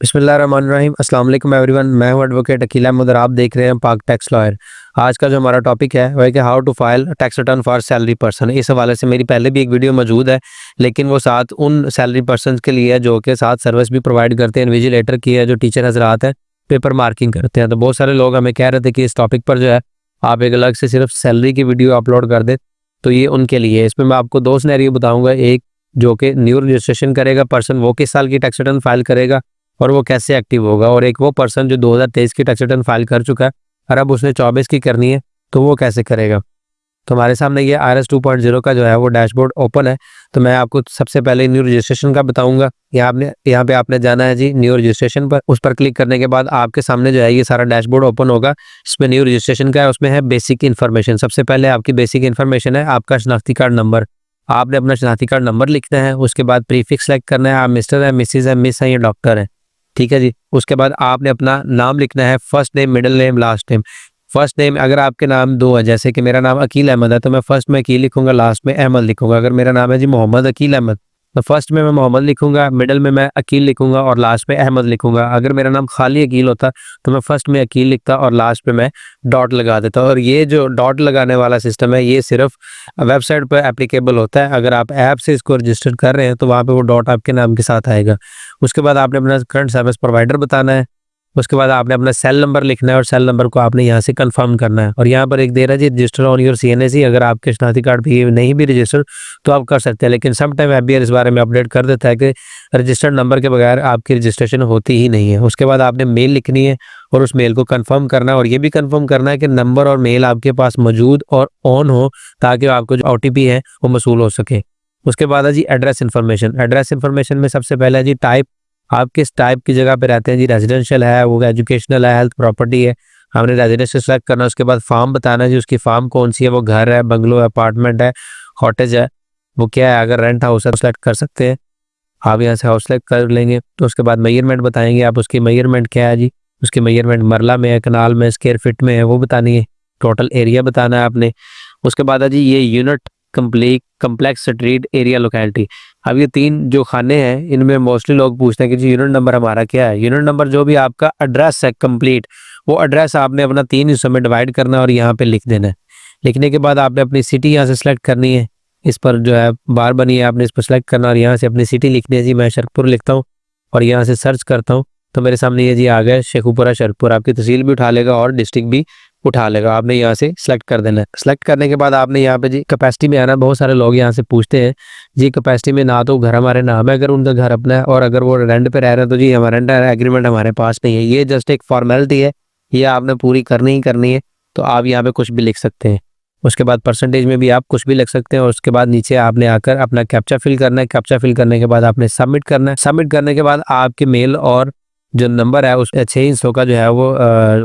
बिस्मिल्लाहिर्रहमानिर्रहीम। अस्सलाम वालेकुम एवरीवन। मैं हूं एडवोकेट अकील अहमद और आप देख रहे हैं पाक टैक्स लॉयर। आज का जो हमारा टॉपिक है वह है कि how to file tax return for salary person. इस हवाले से मेरी पहले भी एक वीडियो मौजूद है, लेकिन वो साथ उन सैलरी पर्सन के लिए है जो कि साथ सर्विस भी प्रोवाइड करते हैं, इन्विजिलेटर की है, जो टीचर हजरात हैं, पेपर मार्किंग करते हैं। तो बहुत सारे लोग हमें कह रहे थे कि इस टॉपिक पर जो है आप एक अलग से सिर्फ सैलरी की वीडियो अपलोड कर दें, तो ये उनके लिए है। इसमें मैं आपको दो सिनेरियो बताऊंगा। एक जो कि न्यू रजिस्ट्रेशन करेगा पर्सन, वो किस साल की टैक्स रिटर्न फाइल करेगा और वो कैसे एक्टिव होगा, और एक वो पर्सन जो 2023 की टैक्स रिटर्न फाइल कर चुका है और अब उसने 24 की करनी है तो वो कैसे करेगा। तो हमारे सामने ये IRS 2.0 का जो है वो डैशबोर्ड ओपन है। तो मैं आपको सबसे पहले न्यू रजिस्ट्रेशन का बताऊंगा। यहाँ पे आपने जाना है जी न्यू रजिस्ट्रेशन पर। उस पर क्लिक करने के बाद आपके सामने जो है ये सारा डैशबोर्ड ओपन होगा। इसमें न्यू रजिस्ट्रेशन का है, उसमें है बेसिक इन्फॉर्मेशन। सबसे पहले आपकी बेसिक इन्फॉर्मेशन है आपका शनाख्ती कार्ड नंबर। आपने अपना शनाख्ती कार्ड नंबर लिखना है। उसके बाद प्रीफिक्स सेलेक्ट करना है, आप मिस्टर है, मिसिज है, मिस है या डॉक्टर है, ठीक है जी। उसके बाद आपने अपना नाम लिखना है, first name, middle name, last name. First name अगर आपके नाम दो है, जैसे कि मेरा नाम अकील अहमद है, तो मैं फर्स्ट में अकील लिखूंगा, लास्ट में अहमद लिखूंगा। अगर मेरा नाम है जी मोहम्मद अकील अहमद, तो फर्स्ट में मैं मोहम्मद लिखूंगा, मिडिल में मैं अकील लिखूंगा और लास्ट में अहमद लिखूंगा। अगर मेरा नाम खाली अकील होता तो मैं फर्स्ट में अकील लिखता और लास्ट में मैं डॉट लगा देता। और ये जो डॉट लगाने वाला सिस्टम है ये सिर्फ वेबसाइट पर एप्लीकेबल होता है। अगर आप ऐप से इसको रजिस्टर कर रहे हैं तो वहाँ पे वो डॉट आपके नाम के साथ आएगा। उसके बाद आपने अपना करंट सर्विस प्रोवाइडर बताना है। उसके बाद आपने अपना सेल नंबर लिखना है और सेल नंबर को आपने यहाँ से कंफर्म करना है। और यहाँ पर एक दे रहा है जी रजिस्टर ऑन योर CNSE। अगर आपके शनाख्ती कार्ड भी नहीं भी रजिस्टर तो आप कर सकते हैं, लेकिन सम टाइम FBR इस बारे में अपडेट कर देता है कि रजिस्टर्ड नंबर के बगैर आपकी रजिस्ट्रेशन होती ही नहीं है। उसके बाद आपने मेल लिखनी है और उस मेल को कंफर्म करना है, और ये भी कंफर्म करना है कि नंबर और मेल आपके पास मौजूद और ऑन हो, ताकि आपको जो OTP है वो मसूल हो सके। उसके बाद है जी एड्रेस इन्फॉर्मेशन। एड्रेस इन्फॉर्मेशन में सबसे पहले है जी टाइप। आप किस टाइप की जगह पे रहते हैं जी, रेजिडेंशियल है, वो एजुकेशनल है, हेल्थ प्रॉपर्टी है, हमने रेजिडेंशियल सेलेक्ट करना है। उसके बाद फार्म बताना है जी, उसकी फार्म कौन सी है, वो घर है, बंगलो है, अपार्टमेंट है, कॉटेज है, वो क्या है। अगर रेंट हाउस है तो सेलेक्ट कर सकते हैं, आप यहाँ से हाउस सेलेक्ट कर लेंगे। तो उसके बाद मेजरमेंट बताएंगे आप, उसकी मेजरमेंट क्या है जी, उसकी मेजरमेंट मरला में है, कनाल में, स्क्वायर फीट में है, वो बतानी है। टोटल एरिया बताना है आपने। उसके बाद है जी ये unit, complete, complex, street, area, locality. अब ये तीन जो खाने हैं इनमें मोस्टली लोग पूछते हैं कि जी यूनिट नंबर हमारा क्या है। यूनिट नंबर जो भी आपका एड्रेस है कंप्लीट, वो एड्रेस आपने अपना 3 हिस्सों में डिवाइड करना है और यहाँ पे लिख देना है। लिखने के बाद आपने अपनी सिटी यहाँ से सिलेक्ट करनी है। इस पर जो है बार बनी है, आपने इस पर सिलेक्ट करना और यहाँ से अपनी सिटी लिखनी है जी। मैं शरकपुर लिखता हूँ और यहाँ से सर्च करता हूँ तो मेरे सामने ये जी आ गया शेखुपुरा शरकपुर। आपकी तहसील भी उठा लेगा और डिस्ट्रिक्ट भी उठा लेगा। आपने यहाँ से सिलेक्ट कर देना है। सिलेक्ट करने के बाद आपने यहाँ पे जी कैपेसिटी में आना। बहुत सारे लोग यहाँ से पूछते हैं जी कैपेसिटी में ना तो घर हमारे नाम है, अगर उनका घर अपना है, और अगर वो रेंट पे रह रहे हैं तो जी हमारा रेंट एग्रीमेंट हमारे पास नहीं है। ये जस्ट एक फॉर्मेलिटी है, ये आपने पूरी करनी ही करनी है। तो आप यहाँ पे कुछ भी लिख सकते हैं। उसके बाद परसेंटेज में भी आप कुछ भी लिख सकते हैं। और उसके बाद नीचे आपने आकर अपना कैप्चा फिल करना है। कैप्चा फिल करने के बाद आपने सबमिट करना है। सबमिट करने के बाद आपके मेल और जो नंबर है उस 6 हिस्सों का जो है वो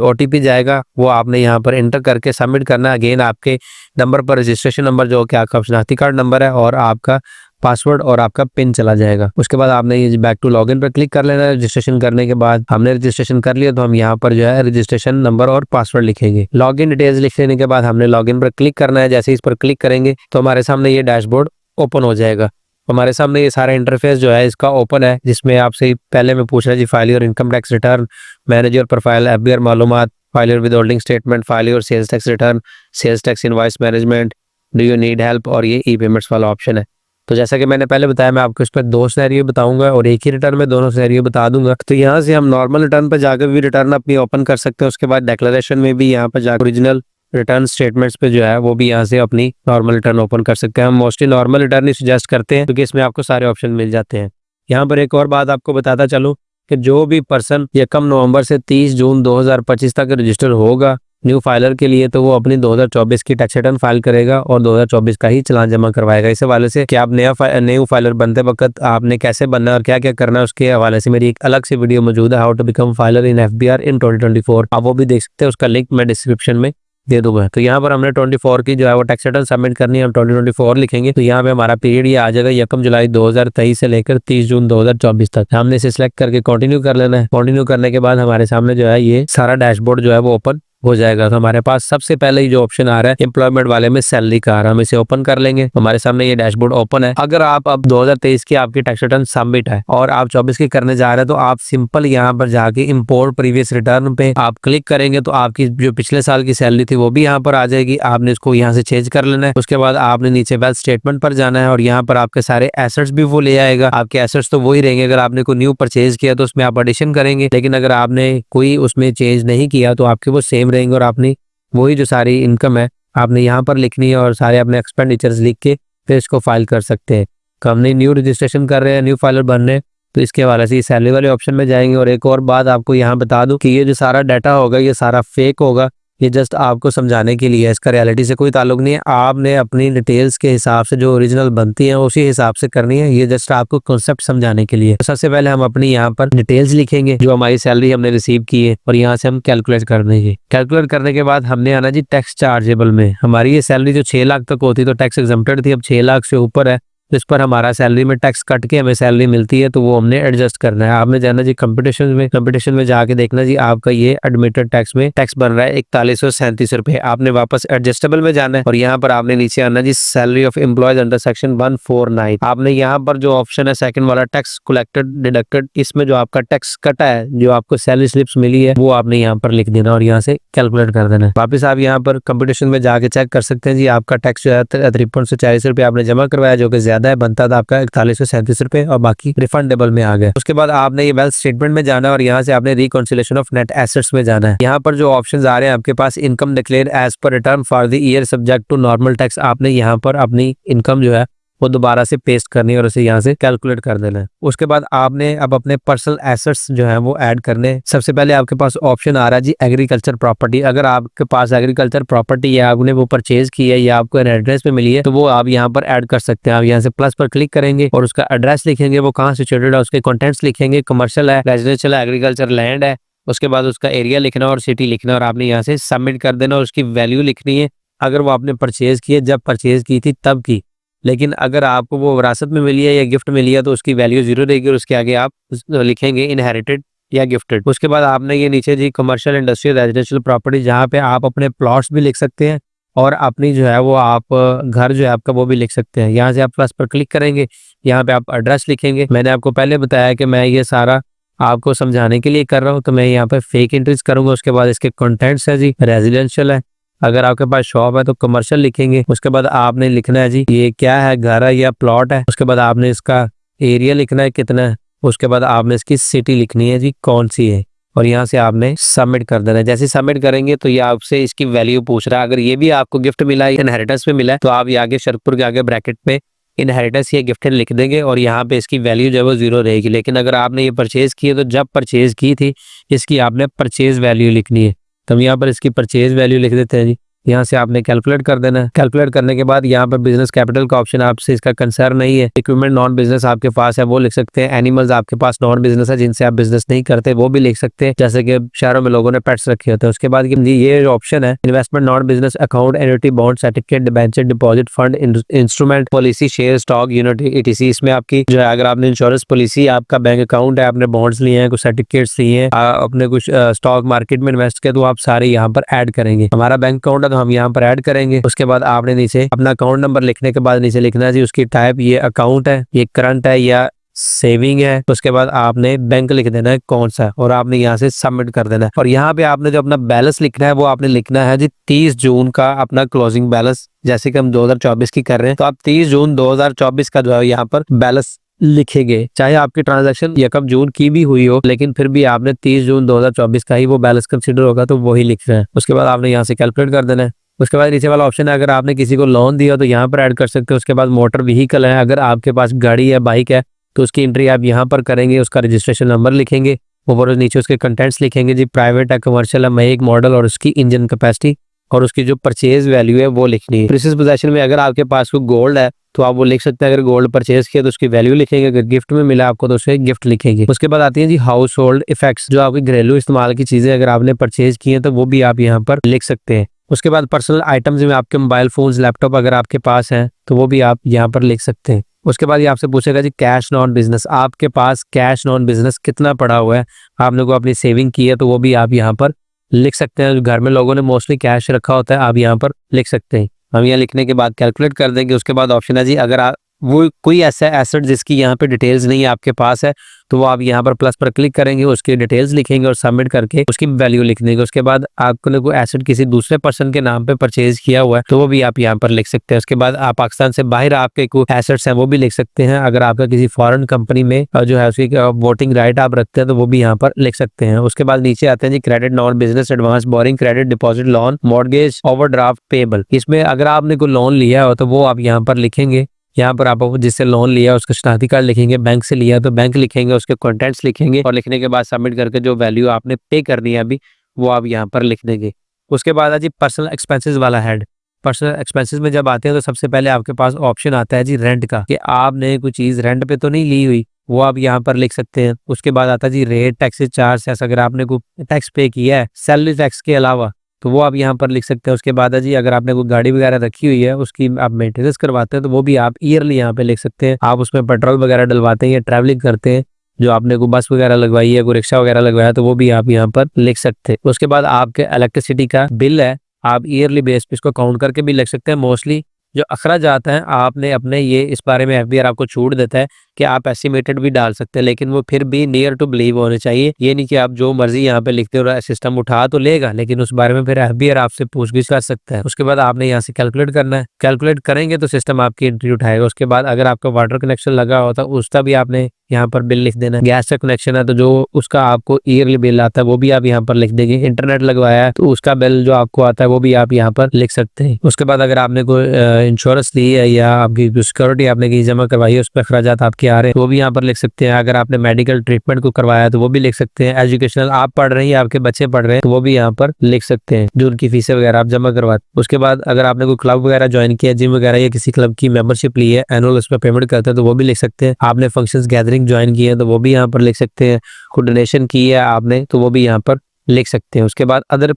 OTP जाएगा, वो आपने यहाँ पर एंटर करके सबमिट करना है। अगेन आपके नंबर पर रजिस्ट्रेशन नंबर जो कि आपका शनाख्ती कार्ड नंबर है और आपका पासवर्ड और आपका पिन चला जाएगा। उसके बाद आपने ये बैक टू लॉगिन पर क्लिक कर लेना है। रजिस्ट्रेशन करने के बाद हमने रजिस्ट्रेशन कर लिया तो हम यहाँ पर जो है रजिस्ट्रेशन नंबर और पासवर्ड लिखेंगे। लॉगिन डिटेल्स लिख लेने के बाद हमने लॉगिन पर क्लिक करना है। जैसे इस पर क्लिक करेंगे तो हमारे सामने ये डैशबोर्ड ओपन हो जाएगा। हमारे सामने ये सारा इंटरफेस जो है इसका ओपन है, जिसमें आपसे पहले में पूछ रहा है जी file your income tax return, manage your profile, FBR मालूमात, file your withholding statement, file your sales tax return, sales tax invoice management, do you need help, or ये ई-पेमेंट्स वाला ऑप्शन है। तो जैसा कि मैंने पहले बताया, मैं आपको इस पर 2 सिनेरियो बताऊंगा और एक ही रिटर्न में दोनों सिनेरियो बता दूंगा। तो यहाँ से हम नॉर्मल रिटर्न पर जाकर भी रिटर्न अपनी ओपन कर सकते हैं। उसके बाद डिक्लेरेशन में भी यहाँ पर जाकर ओरिजिनल रिटर्न स्टेटमेंट्स पे जो है वो भी यहाँ से अपनी नॉर्मल रिटर्न ओपन कर सकते हैं। हम मोस्टली नॉर्मल रिटर्न ही सजेस्ट करते हैं क्योंकि इसमें आपको सारे ऑप्शन मिल जाते हैं। यहाँ पर एक और बात आपको बताता चलूँ कि जो भी पर्सन 1 नवंबर से 30 जून 2025 तक रजिस्टर होगा न्यू फाइलर के लिए, तो वो अपनी 2024 की टैक्स रिटर्न फाइल करेगा और 2024 का ही चालान जमा करवाएगा। इस हवाले से कि आप न्यू फाइलर बनते वक्त आपने कैसे बनना और क्या क्या करना है, उसके हवाले से मेरी एक अलग से वीडियो मौजूद है, how to become filer in FBR in 2024। आप वो भी देख सकते हैं, उसका लिंक मैं डिस्क्रिप्शन में दे दूंगा। तो यहाँ पर हमने 24 की जो है वो टैक्स रिटर्न सबमिट करनी है। हम 2024 लिखेंगे तो यहाँ पे हमारा पीरियड ये आ जाएगा 1 जुलाई 2023 से लेकर 30 जून 2024 तक। हमने इसे सिलेक्ट करके कंटिन्यू कर लेना है। कंटिन्यू करने के बाद हमारे सामने जो है ये सारा डैशबोर्ड जो है वो ओपन हो जाएगा। तो हमारे पास सबसे पहले ही जो ऑप्शन आ रहा है एम्प्लॉयमेंट वाले में सैलरी का आ रहा है, हम इसे ओपन कर लेंगे। हमारे सामने ये डैशबोर्ड ओपन है। अगर आप अब 2023 की आपकी टैक्स रिटर्न सबमिट है और आप 24 की करने जा रहे हैं तो आप सिंपल यहाँ पर जाके इंपोर्ट प्रीवियस रिटर्न पे आप क्लिक करेंगे तो आपकी जो पिछले साल की सैलरी थी वो भी यहाँ पर आ जाएगी। आपने इसको यहाँ से चेंज कर लेना है। उसके बाद आपने नीचे वेल्थ स्टेटमेंट पर जाना है और यहाँ पर आपके सारे एसेट्स भी वो ले आएगा। आपके एसेट्स तो वही रहेंगे। अगर आपने कोई न्यू परचेज किया तो उसमें आप एडिशन करेंगे, लेकिन अगर आपने कोई उसमें चेंज नहीं किया तो आपके वो सेम रहेंगे और आपने वही जो सारी इनकम है आपने यहाँ पर लिखनी है और सारे अपने एक्सपेंडिचर्स लिख के फिर इसको फाइल कर सकते हैं। कंपनी न्यू रजिस्ट्रेशन कर रहे हैं, न्यू फाइलर बन रहे हैं, तो इसके हवाले से सैलरी वाले ऑप्शन में जाएंगे। और एक और बात आपको यहाँ बता दूं कि ये जो सारा डाटा होगा ये सारा फेक होगा। ये जस्ट आपको समझाने के लिए है, इसका रियलिटी से कोई ताल्लुक नहीं है। आपने अपनी डिटेल्स के हिसाब से जो ओरिजिनल बनती है उसी हिसाब से करनी है। ये जस्ट आपको कॉन्सेप्ट समझाने के लिए। तो सबसे पहले हम अपनी यहाँ पर डिटेल्स लिखेंगे जो हमारी सैलरी हमने रिसीव की है और यहाँ से हम कैलकुलेट कर देंगे। कैलकुलेट करने के बाद हमने आना जी टैक्स चार्जेबल में। हमारी ये सैलरी जो 6 लाख तक होती तो टैक्स एग्जम्प्टेड थी, अब 6 लाख से ऊपर है तो इस पर हमारा सैलरी में टैक्स कट के हमें सैलरी मिलती है, तो वो हमने एडजस्ट करना है। आपने जाना जी कंपटीशन में जाके देखना जी आपका ये एडमिटेड टैक्स में टैक्स बन रहा है 4137 रुपए। आपने वापस एडजस्टेबल में जाना है और यहाँ पर आपने नीचे आना जी salary of employees under section 149। आपने यहाँ पर जो ऑप्शन है सेकंड वाला टैक्स कलेक्टेड डिडक्टेड, इसमें जो आपका टैक्स कटा है, जो आपको सैलरी स्लिप्स मिली है वो आपने यहाँ पर लिख देना और यहाँ से कैलकुलेट कर देना। वापस आप यहाँ पर कंपटीशन में जाके चेक कर सकते हैं जी आपका टैक्स जो है 5340 रुपए आपने जमा करवाया, जो कि ज्यादा है, बनता था आपका 4137 रुपए और बाकी रिफंडेबल में आ गया। उसके बाद आपने ये वेल्थ स्टेटमेंट में जाना है और यहाँ से आपने रिकॉन्सिलेशन ऑफ नेट एसेट्स में जाना है। यहाँ पर जो ऑप्शंस आ रहे हैं आपके पास income declare as per return for the year subject to normal tax. आपने यहाँ पर अपनी इनकम जो है वो दोबारा से पेस्ट करनी है और उसे यहाँ से कैलकुलेट कर देना है। उसके बाद आपने अब अपने पर्सनल एसेट्स जो है वो ऐड करने। सबसे पहले आपके पास ऑप्शन आ रहा है जी एग्रीकल्चर प्रॉपर्टी। अगर आपके पास एग्रीकल्चर प्रॉपर्टी या आपने वो परचेज की है या आपको एड्रेस पे मिली है तो वो आप यहाँ पर ऐड कर सकते हैं। आप यहाँ से प्लस पर क्लिक करेंगे और उसका एड्रेस लिखेंगे, वो कहाँ सिचुएटेड है, उसके कंटेंट्स लिखेंगे, कमर्शियल है, रेजिडेंशियल है, एग्रीकल्चर लैंड है। उसके बाद उसका एरिया लिखना और सिटी लिखना और आपने यहाँ से सबमिट कर देना और उसकी वैल्यू लिखनी है। अगर वो आपने परचेज की है, जब परचेज की थी तब की, लेकिन अगर आपको वो विरासत में मिली है या गिफ्ट मिली है तो उसकी वैल्यू 0 रहेगी और उसके आगे आप लिखेंगे इनहेरिटेड या गिफ्टेड। उसके बाद आपने ये नीचे जी कमर्शियल इंडस्ट्रियल रेजिडेंशियल प्रॉपर्टी, जहाँ पे आप अपने प्लॉट्स भी लिख सकते हैं और अपनी जो है वो आप घर जो है आपका वो भी लिख सकते हैं। यहाँ से आप प्लस पर क्लिक करेंगे, यहाँ पे आप एड्रेस लिखेंगे। मैंने आपको पहले बताया कि मैं ये सारा आपको समझाने के लिए कर रहा हूँ, तो मैं यहाँ पे फेक एंट्रीज करूंगा। उसके बाद इसके कंटेंट्स है जी रेजिडेंशियल है, अगर आपके पास शॉप है तो कमर्शियल लिखेंगे। उसके बाद आपने लिखना है जी ये क्या है, घर है या प्लॉट है। उसके बाद आपने इसका एरिया लिखना है कितना है। उसके बाद आपने इसकी सिटी लिखनी है जी कौन सी है और यहाँ से आपने सबमिट कर देना है। जैसे सबमिट करेंगे तो ये आपसे इसकी वैल्यू पूछ रहा है। अगर ये भी आपको गिफ्ट मिला है, इनहेरिटेंस में मिला है, तो आप ये आगे शरकपुर के आगे ब्रैकेट पे इनहेरिटेंस या गिफ्ट लिख देंगे और यहाँ पे इसकी वैल्यू जो है वो 0 रहेगी। लेकिन अगर आपने ये परचेज की है तो जब परचेज की थी इसकी आपने परचेज वैल्यू लिखनी है। तो हम यहाँ पर इसकी परचेज वैल्यू लिख देते हैं जी। यहाँ से आपने कैलकुलेट कर देना है। कैलकुलेट करने के बाद यहाँ पर बिजनेस कैपिटल का ऑप्शन, आपसे इसका कंसर्न नहीं है। इक्विपमेंट नॉन बिजनेस आपके पास है वो लिख सकते हैं। एनिमल्स आपके पास नॉन बिजनेस है जिनसे आप बिजनेस नहीं करते वो भी लिख सकते हैं, जैसे कि शहरों में लोगों ने पेट्स रखे होते हैं। उसके बाद ये ऑप्शन है investment non business account, annuity, bond, certificate, debenture, deposit, fund, instrument, policy, share, stock, unit, etc. इसमें आपकी जो है अगर आपने इंश्योरेंस पॉलिसी, आपका बैंक अकाउंट है, आपने बॉन्ड्स लिए हैं, कुछ सर्टिफिकेट्स लिए हैं, अपने कुछ स्टॉक मार्केट में इन्वेस्ट किया, तो आप सारे यहाँ पर ऐड करेंगे। हमारा बैंक अकाउंट है तो हम यहाँ पर ऐड करेंगे। उसके बाद आपने नीचे अपना अकाउंट नंबर लिखने के बाद नीचे लिखना है जी उसकी टाइप, ये अकाउंट है, ये करंट है या सेविंग है। उसके बाद आपने बैंक लिख देना है कौन सा और आपने यहाँ से सबमिट कर देना है। और यहाँ पे आपने जो अपना बैलेंस लिखना है वो आपने लिखना है जी 30 जून का अपना क्लोजिंग बैलेंस। जैसे कि हम 2024 की कर रहे हैं तो आप 30 जून 2024 का जो है यहाँ पर बैलेंस लिखेंगे। चाहे आपकी ट्रांजैक्शन 1 जून की भी हुई हो, लेकिन फिर भी आपने 30 जून 2024 का ही वो बैलेंस कंसिडर होगा तो वही लिखना है। उसके बाद आपने यहाँ से कैलकुलेट कर देना है। उसके बाद नीचे वाला ऑप्शन है अगर आपने किसी को लोन दिया तो यहाँ पर ऐड कर सकते हो। उसके बाद मोटर व्हीकल है, अगर आपके पास गाड़ी या बाइक है तो उसकी एंट्री आप यहाँ पर करेंगे, उसका रजिस्ट्रेशन नंबर लिखेंगे, ऊपर नीचे उसके कंटेंट्स लिखेंगे जी प्राइवेट है, कमर्शियल है, मेक, मॉडल और उसकी इंजन कैपेसिटी और उसकी जो परचेज वैल्यू है वो लिखनी है। प्रीशियस पोजेशन में अगर आपके पास कोई गोल्ड है तो आप वो लिख सकते हैं। अगर गोल्ड परचेज किया तो उसकी वैल्यू लिखेंगे, अगर गिफ्ट में मिला आपको तो उसके गिफ्ट लिखेंगे। उसके बाद आती है जी हाउस होल्ड इफेक्ट्स, जो आपकी घरेलू इस्तेमाल की चीजें अगर आपने परचेज की है तो वो भी आप यहाँ पर लिख सकते हैं। उसके बाद पर्सनल आइटम्स में आपके मोबाइल फोन्स, लैपटॉप अगर आपके पास हैं तो वो भी आप यहाँ पर लिख सकते हैं। उसके बाद ये आपसे पूछेगा जी कैश नॉन बिजनेस, आपके पास कैश नॉन बिजनेस कितना पड़ा हुआ है, आपने को अपनी सेविंग की है तो वो भी आप यहाँ पर लिख सकते हैं। घर में लोगों ने मोस्टली कैश रखा होता है, आप यहाँ पर लिख सकते हैं। हम यहाँ लिखने के बाद कैलकुलेट कर देंगे। उसके बाद ऑप्शन है जी, अगर आप वो कोई ऐसा एसेट जिसकी यहाँ पे डिटेल्स नहीं है आपके पास है, तो वो आप यहाँ पर प्लस पर क्लिक करेंगे, उसकी डिटेल्स लिखेंगे और सबमिट करके उसकी वैल्यू लिख देंगे। उसके बाद आपने कोई एसेट किसी दूसरे पर्सन के नाम पे परचेज किया हुआ है तो वो भी आप यहाँ पर लिख सकते हैं। उसके बाद आप पाकिस्तान से बाहर आपके कोई एसेट्स हैं वो भी लिख सकते हैं। अगर आपका किसी फॉरेन कंपनी में जो है उसकी वोटिंग राइट आप रखते हैं तो वो भी यहाँ पर लिख सकते हैं। उसके बाद नीचे आते हैं जी, credit, non business, advance, borrowing, credit, deposit, loan, mortgage, overdraft, payable. इसमें अगर आपने कोई लोन लिया हो तो वो आप यहाँ पर लिखेंगे। यहाँ पर आप जिससे लोन लिया उसका शनाख्ती कार्ड लिखेंगे, बैंक से लिया तो बैंक लिखेंगे, उसके कंटेंट्स लिखेंगे और लिखने के बाद सबमिट करके जो वैल्यू आपने पे करनी है अभी वो आप यहाँ पर लिख देंगे। उसके बाद है जी पर्सनल एक्सपेंसेस वाला हेड। पर्सनल एक्सपेंसेस में जब आते हैं तो सबसे पहले आपके पास ऑप्शन आता है जी रेंट का, कि आपने कोई चीज़ रेंट पे तो नहीं ली हुई, वो आप यहाँ पर लिख सकते हैं। उसके बाद आता है जी रेट, टैक्सेस, चार्ज, अगर आपने कोई टैक्स पे किया है सैलरी टैक्स के अलावा तो वो आप यहाँ पर लिख सकते हैं। उसके बाद है जी, अगर आपने कोई गाड़ी वगैरह रखी हुई है उसकी आप मेंटेनेंस करवाते हैं तो वो भी आप ईयरली यहाँ पे लिख सकते हैं। आप उसमें पेट्रोल वगैरह डलवाते हैं या ट्रैवलिंग करते हैं, जो आपने कोई बस वगैरह लगवाई है, कोई रिक्शा वगैरह लगवाया तो वो भी आप यहाँ पर लिख सकते हैं। उसके बाद आपके इलेक्ट्रिसिटी का बिल है, आप ईयरली बेस पे इसको काउंट करके भी लिख सकते हैं। मोस्टली जो अखराजात हैं आपने अपने, ये इस बारे में एफबीआर आपको छूट देता है कि आप एस्टिमेटेड भी डाल सकते हैं, लेकिन वो फिर भी नियर टू बिलीव होने चाहिए। ये नहीं कि आप जो मर्जी यहाँ पे लिखते हो, सिस्टम उठा तो लेगा लेकिन उस बारे में फिर एफबीआर आपसे पूछगिछ कर सकता है। उसके बाद आपने यहाँ से कैलकुलेट करना है, कैलकुलेट करेंगे तो सिस्टम आपकी एंट्री उठाएगा। उसके बाद अगर आपका वाटर कनेक्शन लगा होता है उसका भी आपने यहाँ पर बिल लिख देना है। गैस का कनेक्शन है तो जो उसका आपको ईयरली बिल आता है वो भी आप यहाँ पर लिख देंगे। इंटरनेट लगवाया है तो उसका बिल जो आपको आता है वो भी आप यहाँ पर लिख सकते हैं। उसके बाद अगर आपने कोई इंश्योरेंस ली है या आपकी सिक्योरिटी आपने कहीं जमा करवाई है उस पर अखराजात आपके आ रहे हैं तो वो भी यहाँ पर लिख सकते हैं। अगर आपने मेडिकल ट्रीटमेंट को करवाया है तो वो भी लिख सकते हैं। एजुकेशनल आप पढ़ रहे हैं या आपके बच्चे पढ़ रहे हैं तो वो भी यहाँ पर लिख सकते हैं, जो उनकी फीसें वगैरह आप जमा करवाते हैं। उसके बाद अगर आपने कोई क्लब वगैरह ज्वाइन किया, जिम वगैरह या किसी क्लब की मेंबरशिप ली है, एनुअल उस पर पेमेंट करते हैं तो वो भी लिख सकते हैं। आपने फंक्शंस गैदरिंग ज्वाइन की है तो वो भी यहाँ पर लिख सकते हैं। कोई डोनेशन की है आपने तो वो भी यहाँ पर लिख सकते हैं। उसके बाद other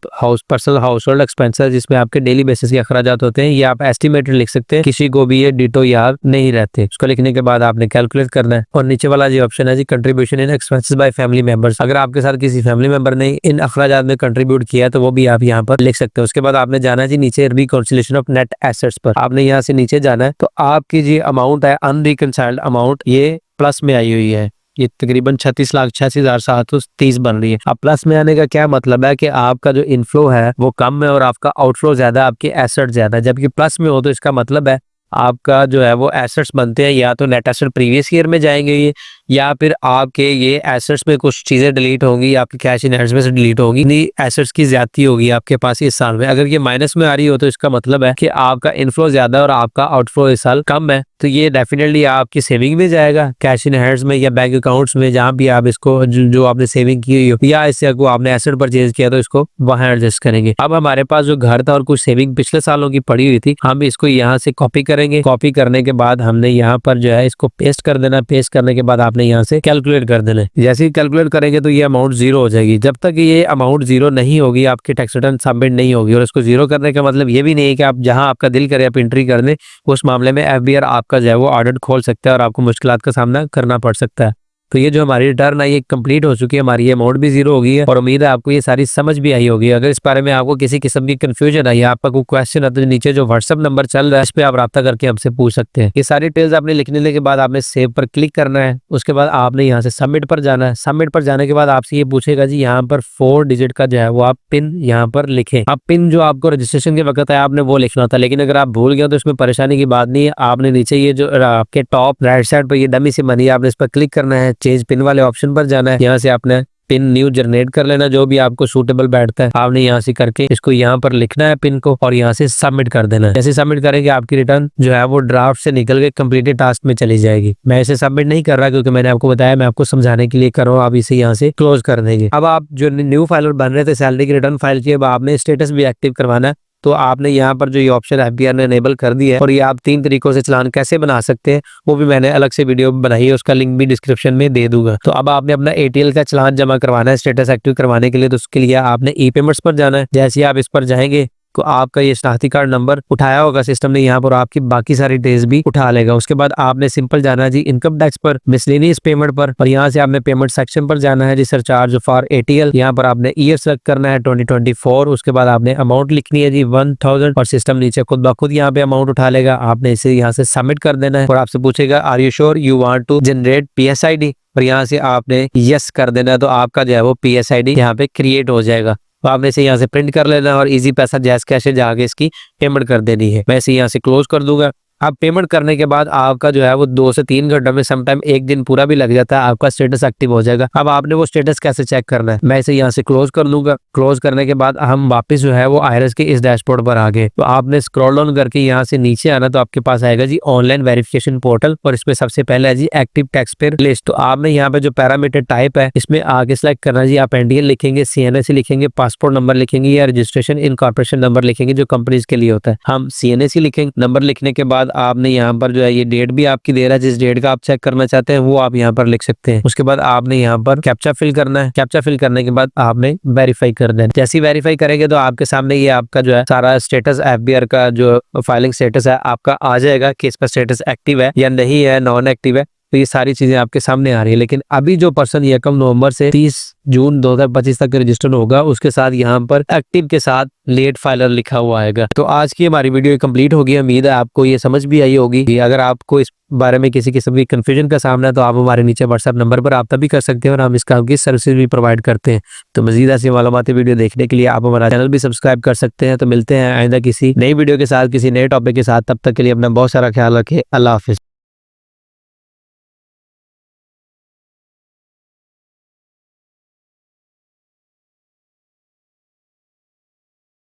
personal house hold expenses, जिसमें आपके डेली बेसिस के अखराजात होते हैं, ये आप एस्टिमेटेड लिख सकते हैं, किसी को भी ये डिटो याद नहीं रहते। उसको लिखने के बाद आपने कैलकुलेट करना है। और नीचे वाला जो ऑप्शन है जी contribution in expenses by family members, अगर आपके साथ किसी फैमिली मेंबर ने इन अखराजात में कंट्रीब्यूट किया है तो वो भी आप यहाँ पर लिख सकते हैं। उसके बाद आपने जाना है जी नीचे रिकॉन्सिलिएशन ऑफ नेट एसेट्स पर, आपने यहाँ से नीचे जाना है तो आपकी जो अमाउंट है अनरिकंसाइल्ड अमाउंट ये प्लस में आई हुई है, ये तकरीबन 36,86,730 बन रही है। अब प्लस में आने का क्या मतलब है कि आपका जो इनफ्लो है वो कम है और आपका आउटफ्लो ज्यादा, आपके एसेट ज्यादा है। जबकि प्लस में हो तो इसका मतलब है आपका जो है वो एसेट्स बनते हैं या तो नेट एसेट प्रीवियस ईयर में जाएंगे ये, या फिर आपके ये एसेट्स में कुछ चीजें डिलीट होंगी, आपके कैश इन हैंड्स में से डिलीट होगी, नहीं एसेट्स की ज्यादती होगी आपके पास इस साल में। अगर ये माइनस में आ रही हो तो इसका मतलब है कि आपका इनफ्लो ज्यादा है और आपका आउटफ्लो इस साल कम है, तो ये डेफिनेटली आपकी सेविंग में जाएगा, कैश इन हैंड्स में या बैंक अकाउंट्स में, जहाँ भी आप इसको जो आपने सेविंग की हुई हो या इससे को आपने एसेट परचेज किया तो इसको वहां एडजस्ट करेंगे। अब हमारे पास जो घर था और कुछ सेविंग पिछले सालों की पड़ी हुई थी, हम इसको यहाँ से कॉपी करेंगे। कॉपी करने के बाद हमने यहाँ पर जो है इसको पेस्ट कर देना। पेस्ट करने के बाद आपने यहाँ से कैलकुलेट कर देना। जैसे ही कैलकुलेट करेंगे तो ये अमाउंट जीरो हो जाएगी। जब तक ये अमाउंट जीरो नहीं होगी आपकी टैक्स रिटर्न सबमिट नहीं होगी। और इसको जीरो करने का मतलब ये भी नहीं है कि आप जहां आपका दिल करे आप एंट्री कर दें, उस मामले में एफबीआर आपका जो है वो ऑडिट खोल सकता है और आपको मुश्किलात का सामना करना पड़ सकता है। तो ये जो हमारी रिटर्न है ये कंप्लीट हो चुकी है, हमारी ये अमाउंट भी जीरो हो गई है और उम्मीद है आपको ये सारी समझ भी आई होगी। अगर इस बारे में आपको किसी किस्म की कंफ्यूजन है या आपका कोई क्वेश्चन है तो नीचे जो व्हाट्सएप नंबर चल रहा है इस पे आप राब्ता करके हमसे पूछ सकते हैं। ये सारी डिटेल्स आपने लिखने के बाद आपने सेव पर क्लिक करना है। उसके बाद आपने यहाँ से सबमिट पर जाना है। सबमिट पर जाने के बाद आपसे ये पूछेगा जी यहाँ पर 4 डिजिट का जो है वो आप पिन यहाँ पर लिखें। अब पिन जो आपको रजिस्ट्रेशन के वक्त है आपने वो लिखना था, लेकिन अगर आप भूल गए तो इसमें परेशानी की बात नहीं है। आपने नीचे ये जो आपके टॉप राइट साइड पर ये डमी से बनी है, आपने इस पर क्लिक करना है, चेंज पिन वाले ऑप्शन पर जाना है। यहाँ से आपने पिन न्यू जनरेट कर लेना, जो भी आपको सूटेबल बैठता है आपने यहाँ से करके इसको यहाँ पर लिखना है पिन को और यहाँ से सबमिट कर देना है। जैसे सबमिट करेंगे आपकी रिटर्न जो है वो ड्राफ्ट से निकल के कंप्लीटेड टास्क में चली जाएगी। मैं इसे सबमिट नहीं कर रहा क्योंकि मैंने आपको बताया मैं आपको समझाने के लिए कर रहा हूँ। आप इसे यहाँ से क्लोज कर देंगे। अब आप जो न्यू फाइलर बन रहे थे सैलरी की रिटर्न फाइल की, अब आपने स्टेटस भी एक्टिव करवाना है। तो आपने यहाँ पर जो ये ऑप्शन एफबीआर ने एनेबल कर दिया है और ये आप 3 तरीकों से चालान कैसे बना सकते हैं वो भी मैंने अलग से वीडियो बनाई है, उसका लिंक भी डिस्क्रिप्शन में दे दूंगा। तो अब आपने अपना एटीएल का चालान जमा करवाना है स्टेटस एक्टिव करवाने के लिए, तो उसके लिए आपने ई पेमेंट्स पर जाना है। जैसे आप इस पर जाएंगे तो आपका ये शनाख्ती कार्ड नंबर उठाया होगा सिस्टम ने यहाँ पर, आपकी बाकी सारी डिटेल्स भी उठा लेगा। उसके बाद आपने सिंपल जाना है जी इनकम टैक्स पर, मिसलेनियस पेमेंट पर, और यहाँ से आपने पेमेंट सेक्शन पर जाना है जी सरचार्ज फॉर एटीएल। यहाँ पर आपने ईयर सेलेक्ट करना है 2024। उसके बाद आपने अमाउंट लिखनी है जी 1000 और सिस्टम नीचे खुद ब खुद यहाँ पे अमाउंट उठा लेगा। आपने इसे यहाँ से सबमिट कर देना है और आपसे पूछेगा are you sure you want to generate PSID, और यहाँ से आपने यस कर देना है। तो आपका जो है वो PSID यहाँ पे क्रिएट हो जाएगा। तो आपने इसे यहाँ से प्रिंट कर लेना और इजी पैसा जैस कैश जाके इसकी पेमेंट कर देनी है। मैं इसे यहाँ से क्लोज कर दूंगा। आप पेमेंट करने के बाद आपका जो है वो 2 से 3 घंटों में, समटाइम 1 दिन पूरा भी लग जाता है, आपका स्टेटस एक्टिव हो जाएगा। अब आपने वो स्टेटस कैसे चेक करना है, मैं इसे यहाँ से क्लोज कर लूंगा। क्लोज करने के बाद हम वापस जो है वो आयरस के इस डैशबोर्ड पर आ गए। तो आपने स्क्रॉल डाउन करके यहाँ से नीचे आना, तो आपके पास आएगा जी ऑनलाइन वेरिफिकेशन पोर्टल, और इसमें सबसे पहले है जी एक्टिव टैक्स पेयर लिस्ट। तो आपने यहाँ पे जो पैरामीटर टाइप है इसमें आगे सेलेक्ट करना जी, आप इंडियन लिखेंगे, CNSE लिखेंगे, पासपोर्ट नंबर लिखेंगे या रजिस्ट्रेशन इनकॉर्पोरेशन नंबर लिखेंगे जो कंपनीज के लिए होता है। हम CNSE लिखेंगे। नंबर लिखने के बाद आपने यहाँ पर जो है ये डेट भी आपकी दे रहा है, जिस डेट का आप चेक करना चाहते हैं वो आप यहाँ पर लिख सकते हैं। उसके बाद आपने यहाँ पर कैप्चा फिल करना है। कैप्चा फिल करने के बाद आपने वेरीफाई कर देना है। जैसे ही वेरीफाई करेंगे तो आपके सामने ये आपका जो है सारा स्टेटस FBR का जो फाइलिंग स्टेटस है आपका आ जाएगा कि इसका स्टेटस एक्टिव है या नहीं है, नॉन एक्टिव है। तो ये सारी चीजें आपके सामने आ रही है। लेकिन अभी जो पर्सन 1 नवंबर से 30 जून 2025 तक रजिस्टर होगा उसके साथ यहाँ पर एक्टिव के साथ लेट फाइलर लिखा हुआ आएगा। तो आज की हमारी वीडियो कंप्लीट होगी। उम्मीद है आपको ये समझ भी आई होगी। कि अगर आपको इस बारे में किसी किस्म की कंफ्यूजन का सामना है तो आप हमारे नीचे WhatsApp नंबर पर राब्ता भी कर सकते हैं और हम इसका आपकी सर्विसेज भी प्रोवाइड करते हैं। तो मजीद ऐसी मालूमाती वीडियो देखने के लिए आप हमारा चैनल भी सब्सक्राइब कर सकते हैं। तो मिलते हैं आइंदा किसी नई वीडियो के साथ, किसी नए टॉपिक के साथ। तब तक के लिए अपना बहुत सारा ख्याल रखें। अल्लाह हाफिज।